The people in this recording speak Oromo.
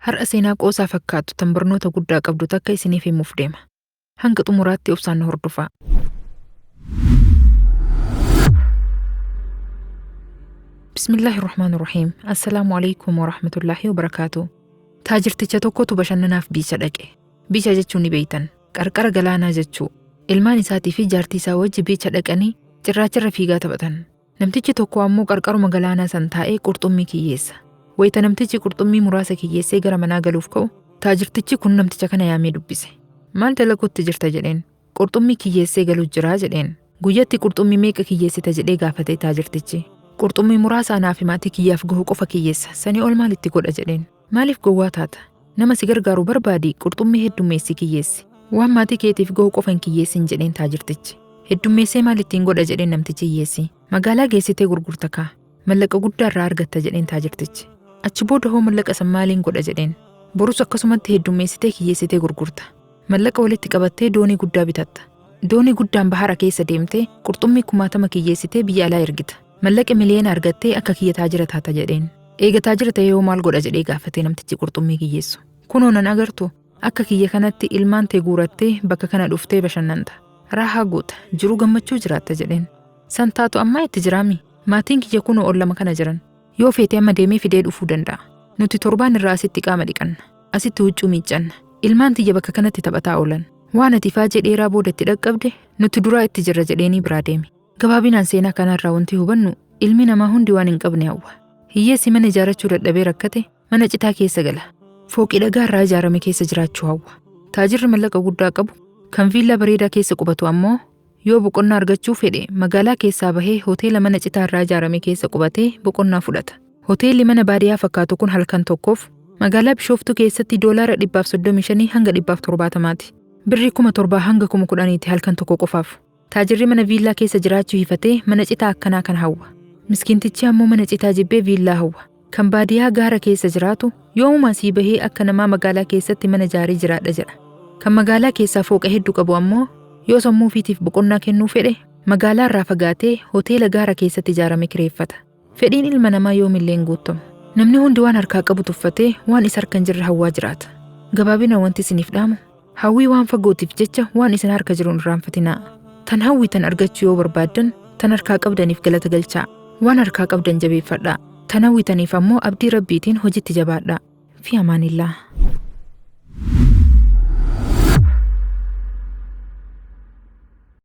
Har'a seenaa qoosaa fakkaatu tan barnoota guddaa qabdu takka isiniif himuuf deema. Hanga xumuraatti obsaan hordofaa. Bismillahirrahmanirrahiim. Assalaamu alaykum wa rahmatullaahi wa barakaatuh. Taajirticha tokkotu bashannanaaf biicha dhaqe. Biicha jechuun ni beeytan. Qarqara galaanaa jechuu. Ilmaan isaatii fi jaartii isaa wajji biicha dhaqanii cirraachirra fiigaa taphatan. Namtichi tokko ammoo qarqaruma galaanaa san taa'ee qurxummii kiyyeessa. Wayita namtichi qurxummii muraasa kiyyeessee gara manaa galuuf ka'u, taajirtichi kun namticha kana yaamee dubbise. Maal dalaguutti jirta jedheen. Qurxummii kiyyeessee galuu jiraa jedheen. Guyyatti qurxummii meeqa kiyyeessita jedhee gaafate taajirtichi. Qurxummii muraasa anaaf maatii kiyyaaf gahu qofa kiyyeessa. Sanii ol maalitti godha jedheen. Maaliif gowwaa taata? Nama si gargaaru barbaadi qurxummii heddummeessi kiyyeessi. Waan maatii keetiif gahu qofa hin kiyyeessin jedheen taajirtichi. Heddummeessee maalittiin godha jedheen namtichi hiyyeessi. Magaalaa geessitee gurgurta kaa. Mallaqa guddaa irraa argatta jedheen taajirtichi. Achi booda hoo mallaqa san maaliin godha jedheen. Borus akkasumatti heddummeessitee kiyyeessitee gurgurta. Mallaqa walitti qabattee doonii guddaa bitatta. Doonii guddaan bahara keessa deemtee qurxummii 1000 kiyyeessitee biyya alaa ergita. Mallaqa miliyoona argattee akka kiyya taajira taata jedheen. Eega taajira ta'ee yoo maal godha jedhee gaafatee namtichi qurxummii kiyyeessu. Kunoo nan agartu akka kiyya kanatti ilmaan tee guurattee bakka kana dhuftee bashannanta. Raahaa guuta jiruu gammachuu jiraatta jedheen. San taatu ammaa itti jiraami. Maatiin kiyya kunoo ollama kana jiran. Yoo feete amma deemee fidee dhufuu danda'a. Nuti torbaan irraa asitti qaama dhiqanna. Asitti huccuu miiccanna. Ilmaan tiyya bakka kanatti taphataa oolan. Waan ati faajee dheeraa booda itti dhaqqabde nuti duraa itti jirra jedheenii biraa deeme. Gabaabinaan seenaa kanarraa wanti hubannu ilmi namaa hundi waan hin qabne hawwa. Hiyyeessi mana ijaarachuu dadhabee rakkate mana citaa keessa gala. Fooqii dhagaa irraa ijaarame keessa jiraachuu hawwa. Taajirri mallaqa guddaa qabu kan viillaa bareedaa keessa qubatu ammoo yoo boqonnaa argachuu fedhe magaalaa keessaa bahee hoteela mana citaa irraa ijaarame keessa qubatee boqonnaa fudhata. Hoteelli mana baadiyyaa fakkaatu kun halkan tokkoof magaalaa Bishooftuu keessatti doolaara 135 hanga 170ti. Birrii 7,000 hanga 10,000ti halkan tokko qofaaf. Taajirri mana viillaa keessa jiraachuu hifatee mana citaa akkanaa kan hawwa. Miskiintichi ammoo mana citaa jibbee viillaa hawwa. Kan baadiyyaa gaara keessa jiraatu yoomuma sii bahee akka namaa magaalaa keessatti mana ijaarii jiraadha jedha. Kan magaalaa keessaa fooqa hedduu qabu ammoo yoo sammuu ofiitiif boqonnaa kennuu fedhe magaalaa irraa fagaatee hoteela gaara keessatti ijaarame kireeffata. Fedhiin ilma namaa yoomillee hin guutamu. Namni hundi waan harkaa qabu tuffatee waan isa harka hin jirre hawwaa jiraata. Gabaabina wanti isiniif dhaamu hawwii waan fagootiif jecha waan isin harka jiru hin irraanfatinaa. Tan hawwitan argachuu yoo barbaaddan tan harkaa qabdaniif galata galchaa. Waan harkaa qabdan jabeeffadhaa. Tan hawwitaniif ammoo abdii rabbiitiin hojiitti jabaadhaa. Fi amaanillaa.